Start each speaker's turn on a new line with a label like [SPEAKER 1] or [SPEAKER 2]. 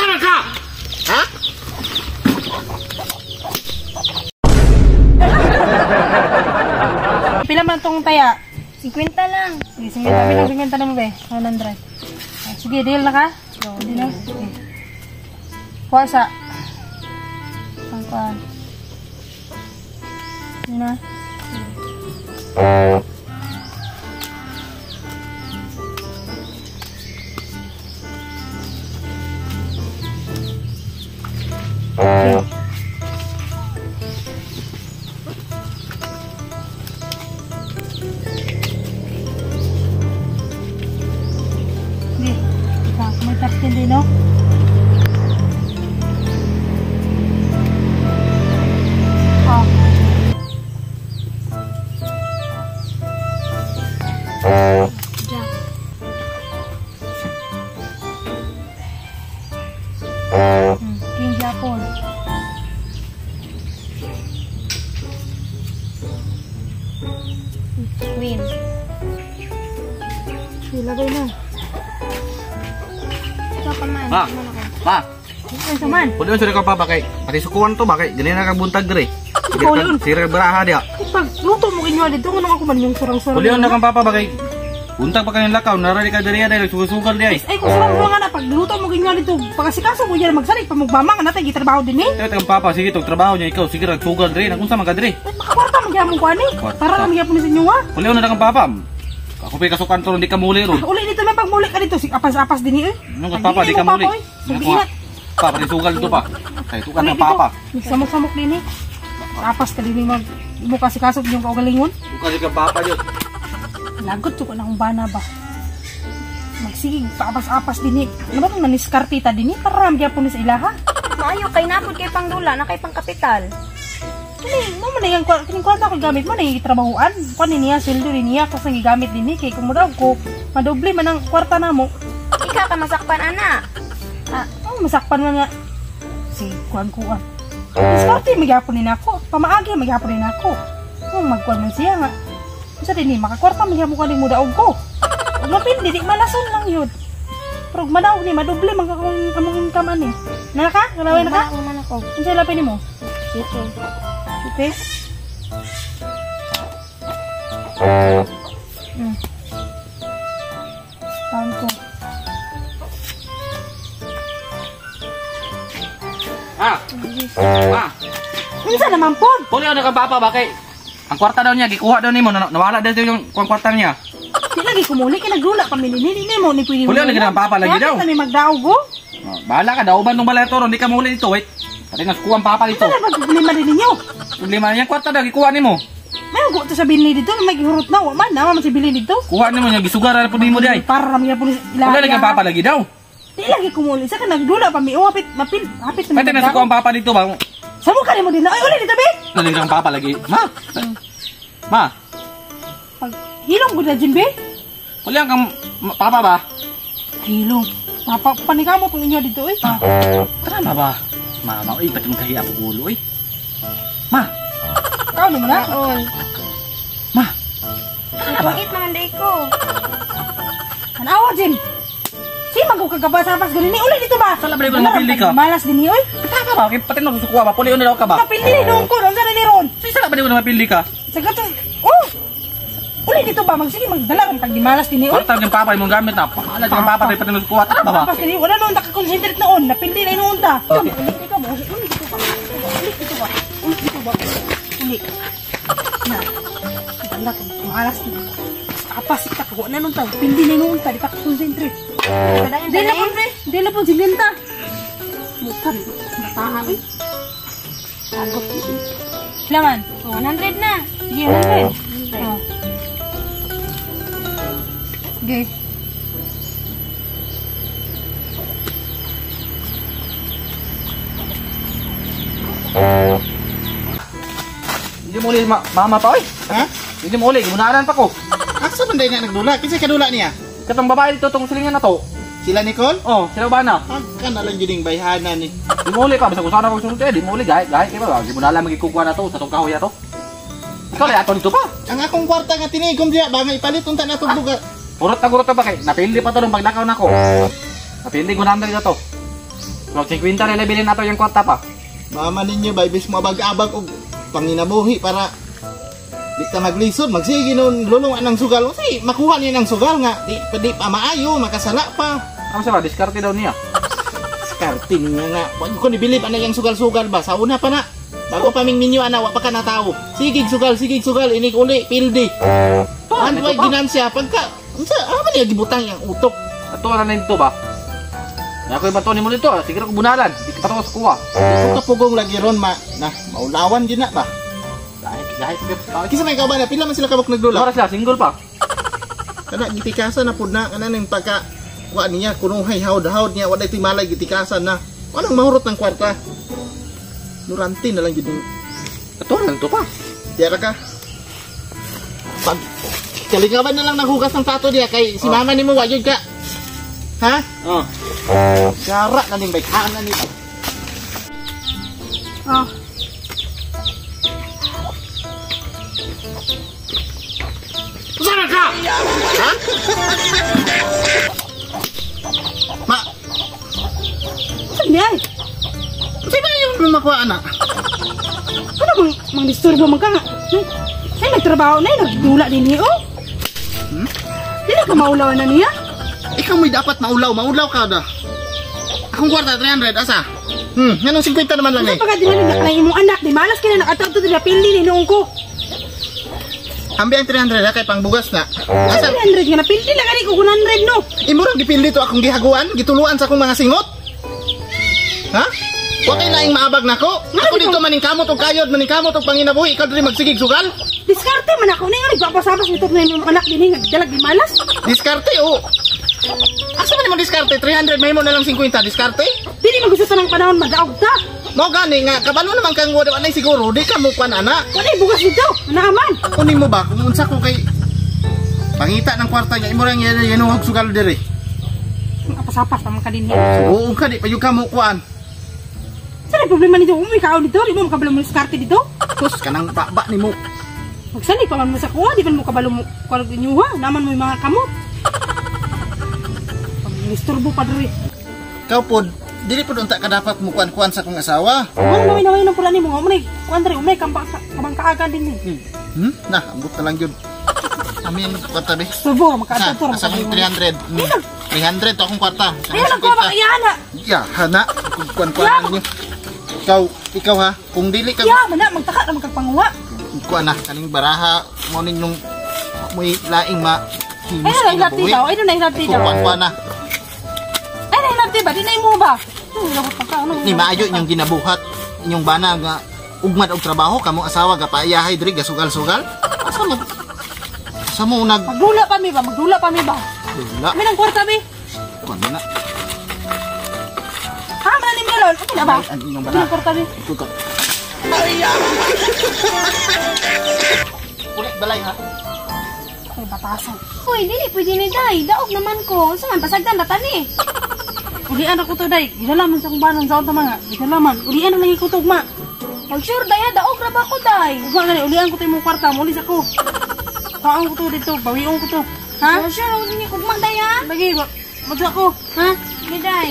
[SPEAKER 1] Usaha ka! Ha?
[SPEAKER 2] Pila man tong taya?
[SPEAKER 3] 50 lang.
[SPEAKER 2] Sige, 50 bilang 50 na mo be. 100. Sige, deal na ka? Hindi na. Sige. Puasa. Pangkuhan. Hindi na. Okay. May tartin din, no? Oh. Diyan. King Japon.
[SPEAKER 3] Queen.
[SPEAKER 2] Ilagay na.
[SPEAKER 3] Ikaw pa man.
[SPEAKER 1] Pa. Pa.
[SPEAKER 2] Ay, saman.
[SPEAKER 1] Pwede sudah ka pa bakay. Pati sukuan to bakay. Ganyan na kabuntag dre.
[SPEAKER 2] Ikaw yun.
[SPEAKER 1] Sira beraha dia.
[SPEAKER 2] Pag luto mo kinyo dito, kung ako man yung surang-surang.
[SPEAKER 1] Pwede na kang papa bakay. Buntag pa kanyang lakaw. Narari ka dre dahil susugal dia.
[SPEAKER 2] Ay, kung surang-surang na, pag luto mo kinyo dito, pagkasikaso ko yan magsalit, pamagmamang natin, gitrabaho din eh.
[SPEAKER 1] Tawag kang papa. Sige, itong trabaho niya ikaw. Sige, sugal dre. Nakunsa man ka dre.
[SPEAKER 2] Ay, makakwarta magyamong ko ani. Para lang magyapon sa inyo ha.
[SPEAKER 1] Pwede na kang papa. Ako pa kasukan to, hindi ka muli ron.
[SPEAKER 2] Uli dito na pag muli ka dito, apas-apas din eh.
[SPEAKER 1] Nung papa, di ka muli. Papa, rin sugal dito pa. Kaya ito ka ng papa.
[SPEAKER 2] Samok-samok din eh. Apas ka din mag mo kasi kasog yung kaugalingon.
[SPEAKER 1] Bukan ka papa yun.
[SPEAKER 2] Lagot ko na akong bana ba. Magsigig, paapas-apas din eh. Ano ba itong naniskartita din eh? Para magyapon sa ilaha.
[SPEAKER 3] Maayo kay napod kay pangdula na kay pangkapital.
[SPEAKER 2] Kani, no man yung kining kwarta ko gamit mo na trabahuan. Kuan niya sildo niya kasi gigamit din ni kay kung daw ko madoble man ang kwarta namo.
[SPEAKER 3] Ika ka masakpan ana.
[SPEAKER 2] Masakpan man nga si kuan kuan. Diskarte magyapon ni nako. Pamaagi magyapon ni nako. Kung magkuan man siya nga. Sa dinhi makakwarta magyapon ka ning mudaog ko. Ug mapindi di malason lang yun. Pero madaog ni madoble man kamong income ani. Naka? Kalaway na ka?
[SPEAKER 3] Una na ko.
[SPEAKER 2] Unsa lapay nimo?
[SPEAKER 3] Dito.
[SPEAKER 2] Okay. Tahan ko. Minsan naman po.
[SPEAKER 1] Puli na kang papa bakay. Ang kwarta daw niya, gikuha daw ni mo. Nawala daw yung kwarta niya.
[SPEAKER 2] Di lagi kumuli, kinagdula pamili. Hindi mo ni pwede mo.
[SPEAKER 1] Puli na kang papa lagi daw.
[SPEAKER 2] Kaya ka magdaog ko.
[SPEAKER 1] Bahala ka daw. Uban nung balay toro, hindi ka muli dito. Wait. Pati nasukuha ang papa dito.
[SPEAKER 2] Ito na problema din ninyo.
[SPEAKER 1] Problema niya, kwarta daw, gikuha ni mo.
[SPEAKER 2] May hugo ito sa binili dito, may gihurot na. Waman, naman si bili dito.
[SPEAKER 1] Kuha ni mo niya, gisugar na po di mo di ay.
[SPEAKER 2] Para ramya po ilaha.
[SPEAKER 1] Puli na kang papa lagi daw.
[SPEAKER 2] Di lagi kumuli. Sa ka nagdula pami. O, hapit na
[SPEAKER 1] Pati nasukuha ang papa dito ba?
[SPEAKER 2] Sa mukha ni mo din na. Ay, uli dito, be.
[SPEAKER 1] Nalig kang papa lagi. Ma.
[SPEAKER 2] Pag hilong ko na dyan, be.
[SPEAKER 1] Puli kang papa ba?
[SPEAKER 2] Hilong. Panikamot kung inyo dito, eh.
[SPEAKER 1] Tama ba? Mama, uy, ba't mong kahiya po gulo, uy? Ma!
[SPEAKER 2] Ikaw naman na.
[SPEAKER 3] Kaon.
[SPEAKER 1] Ma!
[SPEAKER 3] Pangit naman day ko.
[SPEAKER 2] Anawa, Jim. Si magkong kagabasapas ganun ni. Uli dito ba?
[SPEAKER 1] Sala ba yung napili ka?
[SPEAKER 2] Malas din ni, oy.
[SPEAKER 1] Tama ba? Pati nagsusukuha ba? Puli na daw ka ba?
[SPEAKER 2] Napili ni noong ko. Ang sana ni Ron.
[SPEAKER 1] Sala ba yung napili ka?
[SPEAKER 2] Sa gato. Oh! Uli dito ba? Magsige magdala kang tag di malas din ni, oy.
[SPEAKER 1] Kwarta yung papa yung gamit na. Pakalat yung papa tayo pati nagsukuha. Tama ba?
[SPEAKER 2] Papas din. Wala noon nakakonsentrate noon. Napili na inuun ta. Uli dito ba? Uli dito ba? Uli dito ba? Uli dito ba? Uli. Na. Magdala kang malas din. Apas ka ko na noon ta. Pindi na inuun ta. Di ka concentrate. Dila po, pre. Dila po, silinta. Bukan. Matahan, eh. Agok. Laman.
[SPEAKER 3] 100 na.
[SPEAKER 2] Sige, 100. Oh. Okay.
[SPEAKER 1] Hindi mo ulit mama pa, oy.
[SPEAKER 4] Ha?
[SPEAKER 1] Hindi mo ulit. Gunaran pa ko.
[SPEAKER 4] Asa man day na nagdula? Kinsa kadula niya?
[SPEAKER 1] Katong babae dito, itong silingan na to.
[SPEAKER 4] Sila Nicole?
[SPEAKER 1] Oh, sila ba na?
[SPEAKER 4] Agka na lang yun yung bayhanan ni.
[SPEAKER 1] Di mo ulit pa. Basta kung saan ako sunod kayo, di mo ulit. Gahit kayo ba? Di mo na alam magkikukuha na to sa itong kahoy na to. Ikaw lang ato dito pa.
[SPEAKER 4] Ang akong kwarta nga tinigom diya ba nga ipalit unta na tubog.
[SPEAKER 1] Urot na ba kay? Napili pa to nung pagnakaw na ko. Napili ko na to. Mag 50 rin bilhin nato yung kwarta pa.
[SPEAKER 4] Mama ninyo ba ibis mo abag-abag og panginabuhi para di ka maglisod, magsige nun lulungan ng sugal. Kasi makuha niya ng sugal nga, di pa maayo, makasala pa.
[SPEAKER 1] Ano siya ba? Diskarte daw niya.
[SPEAKER 4] Discarding niya nga. Wag ko nibilib ana yung sugal-sugal ba? Sa una pa na. Bago pa ming minyo ana, wa pa ka na tao. Sigig sugal, inig uli, pildi. Anway ginansya, pagka, ano man niya gibutang yung utok.
[SPEAKER 1] Ato na nito ba? Ako yung bato ni mo nito. Sige ko bunalan. Di ka patungos kuha.
[SPEAKER 4] Kung kapugong lagi ron, maulawan din na ba?
[SPEAKER 1] Gahit.
[SPEAKER 4] Kisa may kaban na, pila man sila kabok nagdula.
[SPEAKER 1] Para sila, single pa.
[SPEAKER 4] Kana gitikasan na pud na kana ning pagka wa niya kunuhay hawd-hawd niya wala timalay gitikasan na. Walang mahurot ng kwarta. Nuranti na lang gid.
[SPEAKER 1] Ato na nito pa.
[SPEAKER 4] Diara ka. Pag kalingaban na lang naghugas ng tato diya kay si mama nimo wa jud ka. Ha?
[SPEAKER 1] Oh.
[SPEAKER 4] Sara na ning bayhaan na ni.
[SPEAKER 2] Ah.
[SPEAKER 4] Sara ka. Ha? Ma,
[SPEAKER 2] Saan yan?
[SPEAKER 4] sino yung makuha anak?
[SPEAKER 2] Ano bang mang disturbo man ka nga? Ay, nagtrabaho na eh, nagdula din niya, oh. Di na ka maulawan na niya?
[SPEAKER 4] Ikaw may dapat maulaw ka da. Akong kwarta 300 asa. Nganong 50 naman lang eh.
[SPEAKER 2] Ano pagka dinalindak na imong anak, di malas ka na nakatarto din na pili ni noong ko.
[SPEAKER 4] Ambi ang 300 ha kay pangbugas na.
[SPEAKER 2] Asa
[SPEAKER 4] Asa
[SPEAKER 2] 300 nga na pili na gani ko 100 no.
[SPEAKER 4] imurang gipildi to akong gihaguan, gituluan sa akong mga singot. Ha? Wa kay laing maabag nako. Ako dito maningkamot og kayod, maningkamot og panginabuhi, ikaw diri magsigig sugal.
[SPEAKER 2] Diskarte man ako nga nagpapasabas nito na imong anak din nga dalag di malas.
[SPEAKER 4] Diskarte oh. Asa man mo diskarte 300 may mo na lang 50 diskarte?
[SPEAKER 2] Dili man gusto ta ng panahon madaog ta.
[SPEAKER 4] Mo gani nga kabalo naman kang wala nay siguro di ka mo kwan ana.
[SPEAKER 2] Wala bugas dito, naaman.
[SPEAKER 4] Kunin mo ba kung unsa ko kay pangita ng kwarta niya imo lang yanuhog sugal diri.
[SPEAKER 2] Apas-apas naman ka din niya.
[SPEAKER 4] Oo ka di pa yung ka mo kwan.
[SPEAKER 2] Saan ang problema nito? Umikaw dito, di mo makabalo mo diskarte dito.
[SPEAKER 4] Tus kanang baba nimo.
[SPEAKER 2] Magsani pa man mo sa kuha, di man mo kabalo mo kuha niyo naman mo yung mga kamot. Pag-isturbo pa diri.
[SPEAKER 4] Ikaw pod dili pod unta ka dapat mo kwan sa kong asawa.
[SPEAKER 2] Ano naway ng pula nimo? Umay, kuan diri, umay kabang kaagan din ni.
[SPEAKER 4] Nah, ambot na lang yun. Amin kwarta be.
[SPEAKER 2] Turbo, makatutor
[SPEAKER 4] Asa mo 300. 300 to akong kwarta.
[SPEAKER 2] Ayun ang kuha ba iyana?
[SPEAKER 4] Ya, hana. Kung kwan niyo. Ikaw ha, kung dili ka
[SPEAKER 2] Ya, mana magtaka na magkapanguha.
[SPEAKER 4] kuan na kaning baraha mo ninyong muy laing ma.
[SPEAKER 2] Ay na hilati daw, ay na hilati daw.
[SPEAKER 4] Kuan na.
[SPEAKER 2] Ay na hilati ba? Di na imo ba? Labot pa ka ano.
[SPEAKER 4] Ni maayo inyong ginabuhat inyong bana nga ugmad og trabaho kamo asawa ga paayahay diri ga sugal-sugal. Asa mo nag
[SPEAKER 2] Magdula pa mi ba? Magdula pa mi ba?
[SPEAKER 4] dula.
[SPEAKER 2] Kami ng kwarta mi.
[SPEAKER 4] Kuan na.
[SPEAKER 2] Ha, man ni Melon. Okay na ba?
[SPEAKER 4] Ang inyong
[SPEAKER 2] Kami ng
[SPEAKER 4] bana.
[SPEAKER 2] kwarta mi.
[SPEAKER 4] Tutok. Ulit balay ha.
[SPEAKER 2] Ay, batasan.
[SPEAKER 3] Uy, dili pwede ni day. Daog naman ko. Saan pasagdan na tani?
[SPEAKER 2] Ulian ako to day. Gidalaman sa kong banong sa mga. Gidalaman. Ulian ang lagi ko tugma.
[SPEAKER 3] Pag sure day, daog na ba ko day?
[SPEAKER 2] Ugma gani, ulian ko to imong kwarta. Mulis ako. Kaon ko to dito. Bawiong ko to. Ha?
[SPEAKER 3] Pag sure, hindi ko magday ha?
[SPEAKER 2] Lagi, magsa ko. Ha?
[SPEAKER 3] Di day.